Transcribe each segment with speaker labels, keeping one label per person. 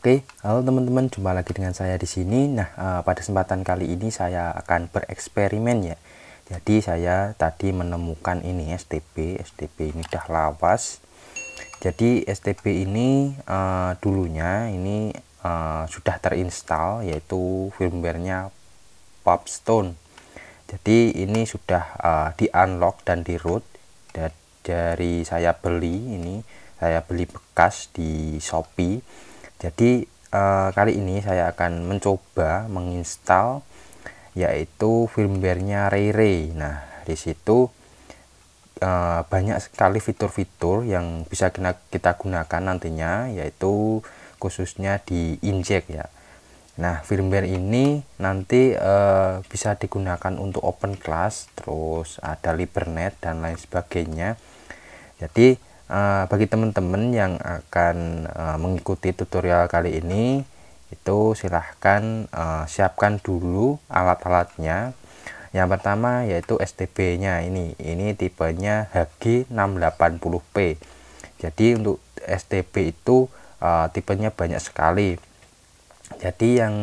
Speaker 1: Oke, halo teman-teman, jumpa lagi dengan saya di sini. Nah, pada kesempatan kali ini saya akan bereksperimen ya. Jadi saya tadi menemukan ini STB ini udah lawas. Jadi STB ini dulunya ini sudah terinstall, yaitu firmware-nya Popstone. Jadi ini sudah di unlock dan di root dari saya beli bekas di Shopee. Jadi kali ini saya akan mencoba menginstal yaitu firmware-nya Ray. Nah, di situ banyak sekali fitur-fitur yang bisa kita gunakan nantinya, yaitu khususnya di inject ya. Nah, firmware ini nanti bisa digunakan untuk open class, terus ada Libernet dan lain sebagainya. Jadi bagi teman-teman yang akan mengikuti tutorial kali ini, itu silahkan siapkan dulu alat-alatnya. Yang pertama yaitu STB nya ini tipenya HG680P. Jadi untuk STB itu tipenya banyak sekali. Jadi yang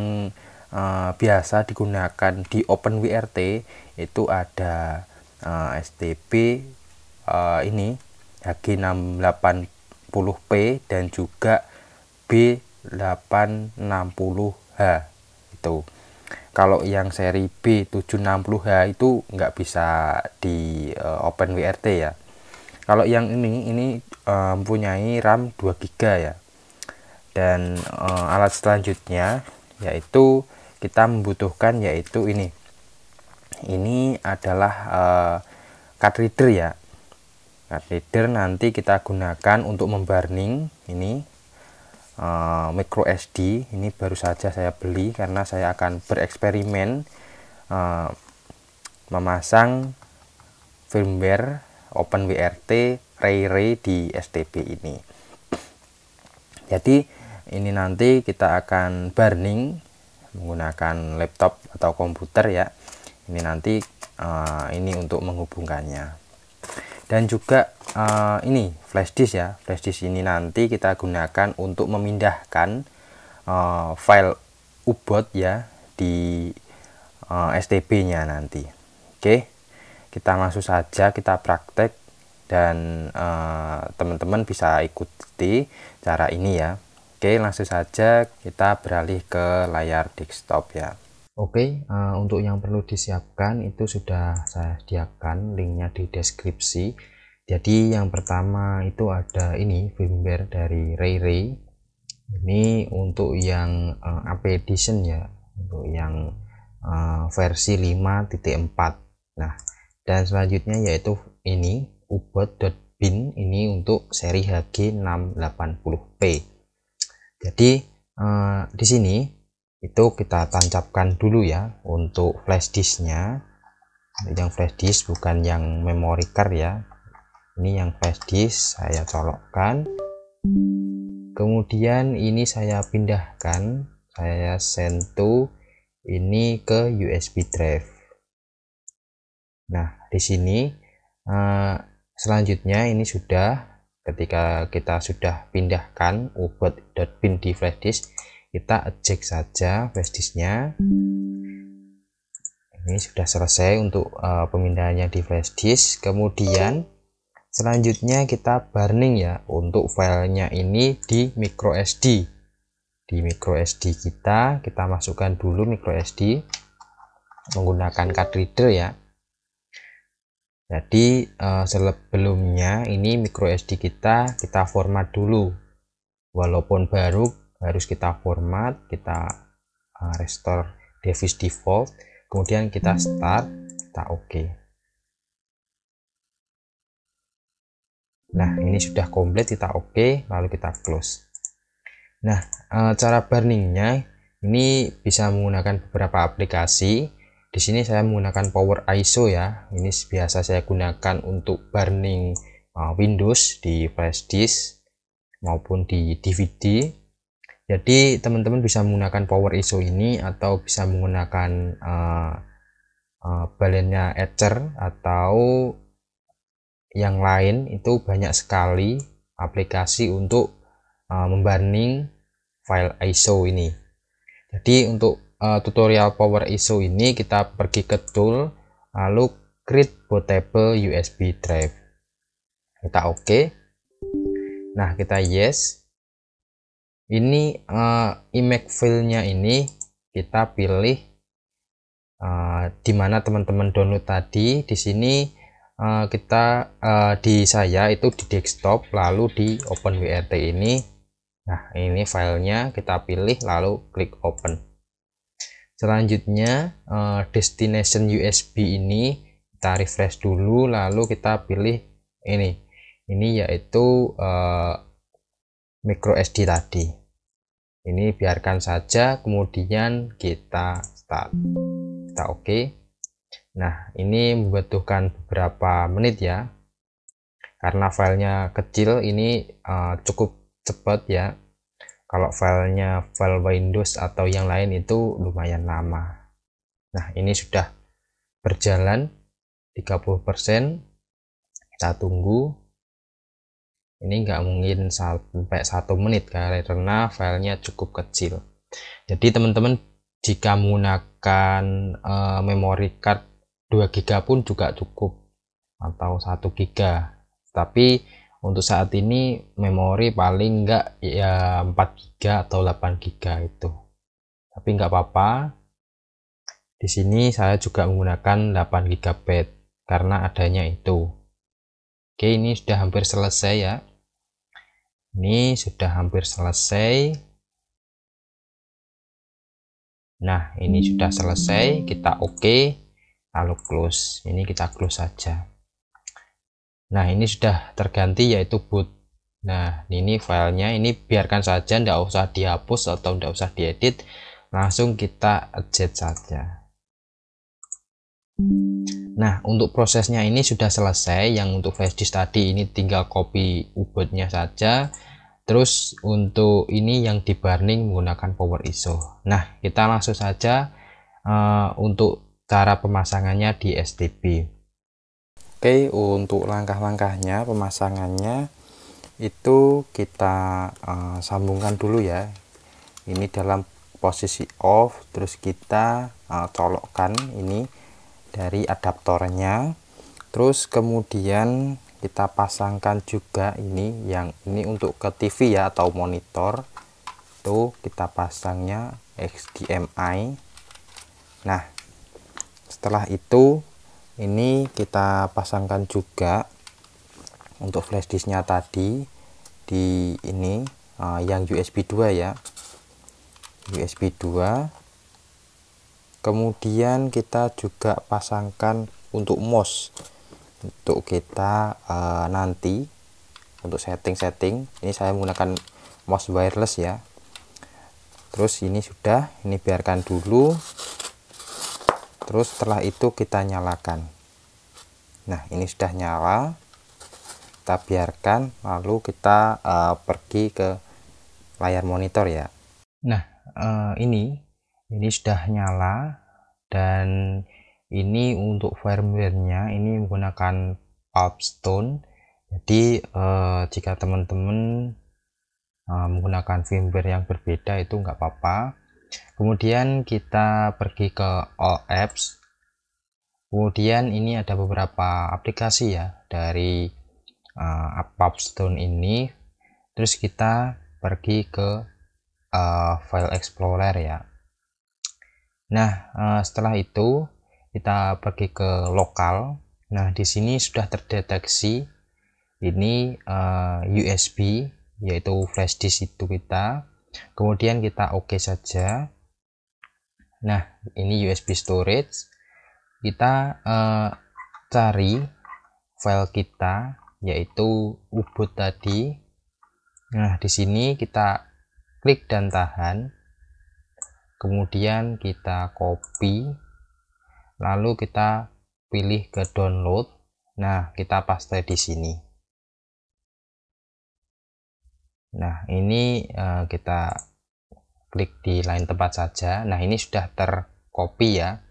Speaker 1: biasa digunakan di OpenWRT itu ada STB ini HG680P dan juga B860H itu. Kalau yang seri B760H itu nggak bisa di OpenWRT ya. Kalau yang ini mempunyai RAM 2 GB ya. Dan alat selanjutnya yaitu kita membutuhkan yaitu ini adalah card reader ya. Card reader nanti kita gunakan untuk memburning ini micro SD. Ini baru saja saya beli karena saya akan bereksperimen memasang firmware OpenWRT Ray di STB ini. Jadi ini nanti kita akan burning menggunakan laptop atau komputer ya. Ini nanti ini untuk menghubungkannya. Dan juga ini flash disk ya. Flash disk ini nanti kita gunakan untuk memindahkan file UBOT ya di STB-nya nanti. Oke, kita langsung saja kita praktek dan teman-teman bisa ikuti cara ini ya. Oke, langsung saja kita beralih ke layar desktop ya. Oke, untuk yang perlu disiapkan itu sudah saya sediakan linknya di deskripsi. Jadi yang pertama itu ada ini firmware dari Ray. Ini untuk yang AP edition ya, untuk yang versi 5.4. Nah, dan selanjutnya yaitu ini ubot.bin, ini untuk seri HG680P. Jadi di sini itu kita tancapkan dulu ya untuk flash disknya. Yang flash disk bukan yang memory card ya, ini yang flash disk saya colokkan. Kemudian ini saya pindahkan, saya send to ini ke USB drive. Nah, di sini selanjutnya ini sudah, ketika kita sudah pindahkan ubot.bin di flash disk, kita eject saja flash disknya. Ini sudah selesai untuk pemindahannya di flash disk. Kemudian selanjutnya kita burning ya untuk filenya ini di micro SD. Di micro SD kita masukkan dulu micro SD menggunakan card reader ya. Jadi sebelumnya ini micro SD kita format dulu, walaupun baru harus kita format, kita restore device default, kemudian kita start, kita oke. Nah, ini sudah komplit, kita oke, lalu kita close. Nah, cara burningnya ini bisa menggunakan beberapa aplikasi. Di sini saya menggunakan Power ISO ya. Ini biasa saya gunakan untuk burning Windows di flash disk maupun di DVD. Jadi teman-teman bisa menggunakan Power ISO ini atau bisa menggunakan balennya Etcher atau yang lain. Itu banyak sekali aplikasi untuk memburning
Speaker 2: file ISO ini. Jadi untuk tutorial Power ISO ini kita pergi ke tool, lalu create bootable USB drive. Kita oke. Nah, kita yes. Ini image filenya ini kita pilih di mana teman-teman download tadi. Di sini kita di saya itu di desktop, lalu di OpenWRT ini. Nah, ini filenya kita pilih lalu klik open. Selanjutnya destination USB ini kita refresh dulu, lalu kita pilih ini yaitu micro SD tadi. Ini biarkan saja, kemudian kita start. Kita oke. Nah, ini membutuhkan beberapa menit ya, karena filenya kecil. Ini cukup cepat ya. Kalau filenya file Windows atau yang lain itu lumayan lama. Nah, ini sudah berjalan 30%. Kita tunggu. Ini nggak mungkin sampai 1 menit karena filenya cukup kecil. Jadi teman-teman jika menggunakan memory card 2 GB pun juga cukup, atau 1 GB. Tapi untuk saat ini memori paling enggak ya 4 GB atau 8 GB itu. Tapi nggak apa-apa. Di sini saya juga menggunakan 8 GB karena adanya itu. Oke, ini sudah hampir selesai ya. Ini sudah hampir selesai. Nah, ini sudah selesai. Kita oke, lalu close. Ini kita close saja. Nah, ini sudah terganti yaitu boot. Nah, ini filenya, ini biarkan saja, tidak usah dihapus atau tidak usah diedit, langsung kita adjust saja. Nah, untuk prosesnya ini sudah selesai. Yang untuk flash disk tadi ini tinggal copy bootnya saja. Terus untuk ini yang di burning menggunakan Power ISO. Nah, kita langsung saja untuk cara pemasangannya di STB.
Speaker 1: Oke, untuk langkah-langkahnya pemasangannya itu kita sambungkan dulu ya. Ini dalam posisi off, terus kita colokkan ini dari adaptornya, terus kemudian kita pasangkan juga ini untuk ke TV ya atau monitor. Tuh kita pasangnya HDMI. Nah, setelah itu ini kita pasangkan juga untuk flash disknya tadi di ini yang USB 2 ya, USB 2. Kemudian kita juga pasangkan untuk mouse untuk kita nanti untuk setting. Ini saya menggunakan mouse wireless ya. Terus ini sudah, ini biarkan dulu. Terus setelah itu kita nyalakan. Nah, ini sudah nyala. Kita biarkan, lalu kita pergi ke layar monitor ya.
Speaker 2: Nah, ini sudah nyala, dan ini untuk firmware-nya ini menggunakan Pulpstone. Jadi jika teman-teman menggunakan firmware yang berbeda itu nggak apa-apa. Kemudian kita pergi ke all apps. Kemudian ini ada beberapa aplikasi ya dari Pulpstone ini. Terus kita pergi ke file explorer ya. Nah, setelah itu kita pergi ke lokal. Nah, di sini sudah terdeteksi ini USB yaitu flash disk itu kita. Kemudian kita oke saja. Nah, ini USB storage. Kita cari file kita yaitu U-boot tadi. Nah, di sini kita klik dan tahan. Kemudian kita copy, lalu kita pilih ke download. Nah, kita paste di sini. Nah, ini kita klik di lain tempat saja. Nah, ini sudah tercopy ya.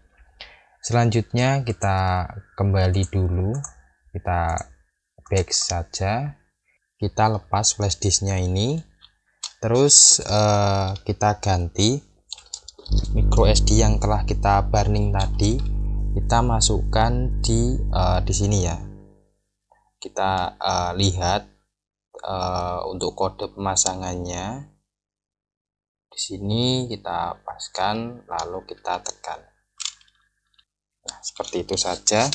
Speaker 2: Selanjutnya kita kembali dulu, kita back saja, kita lepas flash disknya ini. terus kita ganti micro SD yang telah kita burning tadi, kita masukkan di sini ya. Kita lihat untuk kode pemasangannya. Di sini kita paskan, lalu kita tekan. Nah, seperti itu saja.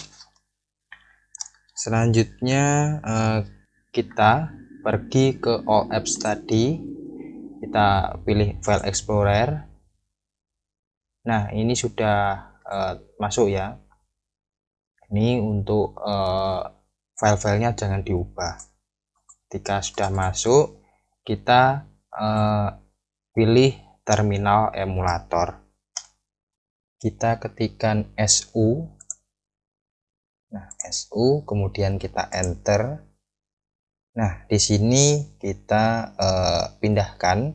Speaker 2: Selanjutnya kita pergi ke all apps tadi, kita pilih file explorer. Nah, ini sudah masuk ya. Ini untuk file-filenya jangan diubah. Ketika sudah masuk, kita pilih terminal emulator. Kita ketikkan SU. Nah, SU, kemudian kita enter. Nah, di sini kita pindahkan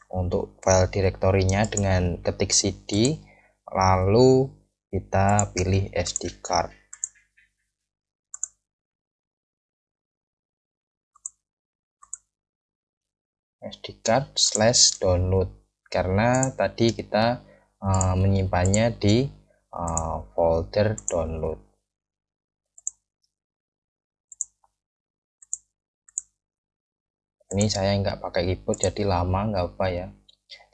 Speaker 2: untuk file direktorinya dengan ketik cd, lalu kita pilih SD card. SD card / download, karena tadi kita menyimpannya di folder download. Ini saya nggak pakai keyboard jadi lama, nggak apa ya.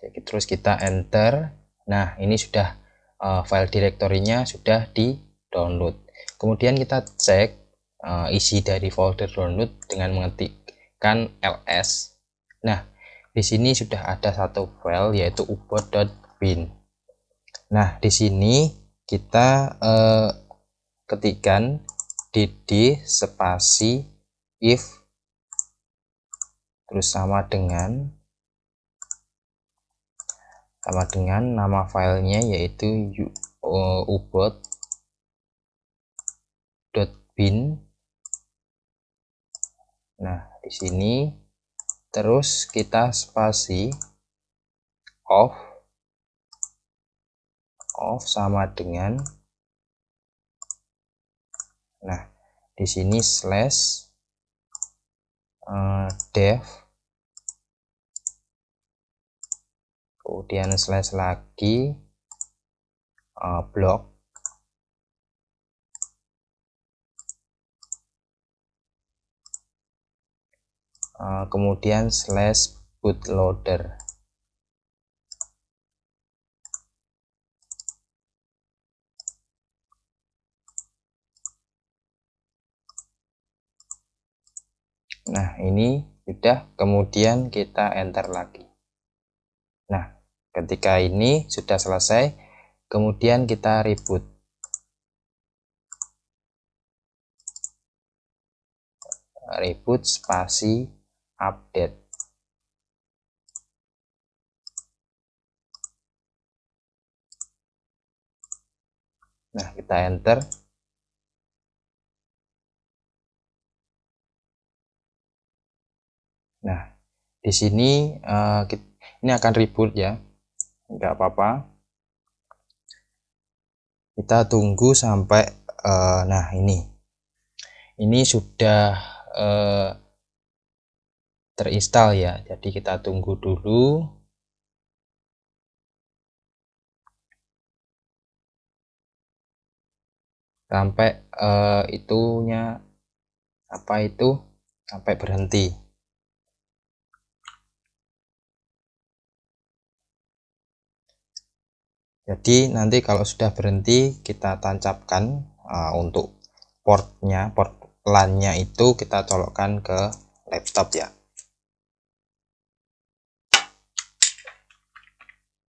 Speaker 2: Jadi terus kita enter. Nah, ini sudah file direktorinya sudah di download. Kemudian kita cek isi dari folder download dengan mengetikkan ls. Nah, di sini sudah ada satu file yaitu ubot.bin. Nah, di sini kita ketikkan dd spasi if terus sama dengan nama filenya yaitu ubot.bin. Nah, di sini terus kita spasi off sama dengan, nah di sini slash dev, kemudian slash lagi blok, kemudian slash bootloader. Nah, ini sudah, kemudian kita enter lagi. Nah, ketika ini sudah selesai, kemudian kita reboot. Reboot spasi update. Nah, kita enter. Nah, di sini ini akan reboot ya, nggak apa-apa. Kita tunggu sampai nah ini sudah terinstall ya. Jadi kita tunggu dulu. Sampai itunya sampai berhenti. Jadi nanti kalau sudah berhenti kita tancapkan untuk port LAN-nya itu kita colokkan ke laptop ya.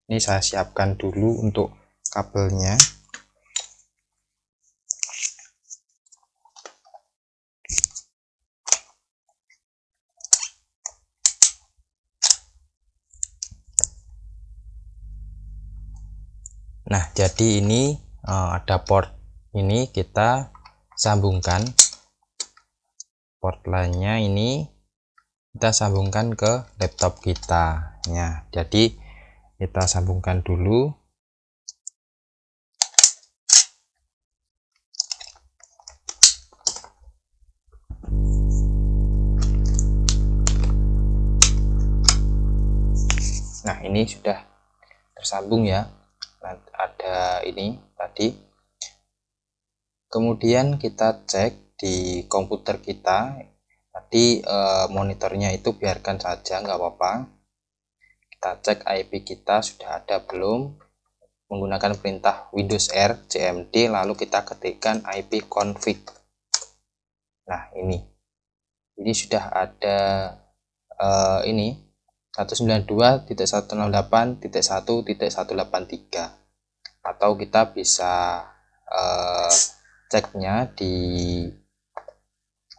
Speaker 2: Ini saya siapkan dulu untuk kabelnya. Nah, jadi ini ada port ini, kita sambungkan port lainnya, ini kita sambungkan ke laptop kita ya. Jadi kita sambungkan dulu. Nah, ini sudah tersambung ya. Nah, ada ini tadi. Kemudian kita cek di komputer kita. Tadi monitornya itu biarkan saja, nggak apa-apa. Kita cek IP kita sudah ada belum, menggunakan perintah Windows R cmd, lalu kita ketikkan IP config. Nah, ini sudah ada ini 192.168.1.183, atau kita bisa ceknya di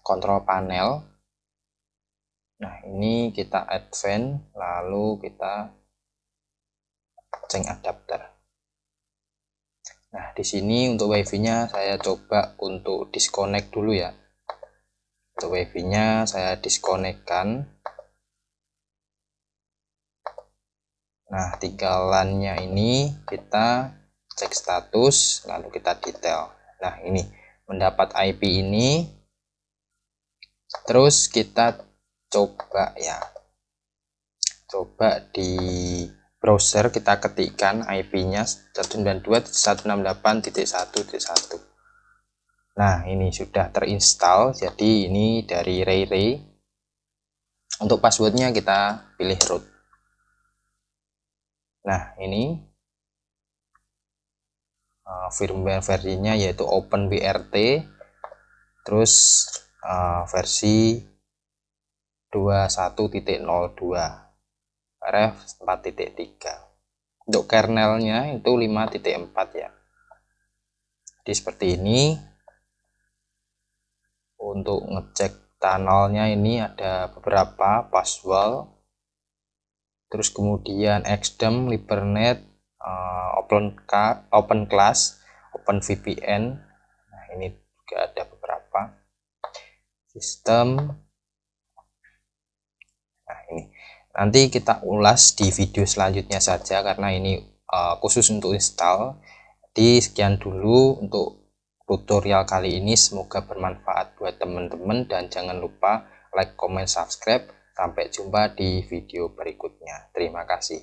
Speaker 2: kontrol panel. Nah, ini kita advance, lalu kita change adapter. Nah, di sini untuk wifi-nya saya coba untuk disconnect dulu ya. Untuk wifi-nya saya disconnect-kan. Nah, tinggal LAN-nya ini kita cek status, lalu kita detail. Nah, ini mendapat IP ini, terus kita coba ya, coba di browser kita ketikkan IP-nya 192.168.1.1. Nah, ini sudah terinstall, jadi ini dari Ray. Untuk passwordnya kita pilih root. Nah, ini firmware versinya yaitu OpenBRT, terus versi 21.02 ref 4.3. Untuk kernelnya itu 5.4 ya. Jadi seperti ini. Untuk ngecek tunnelnya ini ada beberapa, password, terus kemudian XDEM, Libernet, OpenClass, OpenVPN. Nah, ini juga ada beberapa sistem. Nah, ini nanti kita ulas di video selanjutnya saja, karena ini khusus untuk install. Jadi sekian dulu untuk tutorial kali ini, semoga bermanfaat buat teman-teman, dan jangan lupa like, comment, subscribe. Sampai jumpa di video berikutnya. Terima kasih.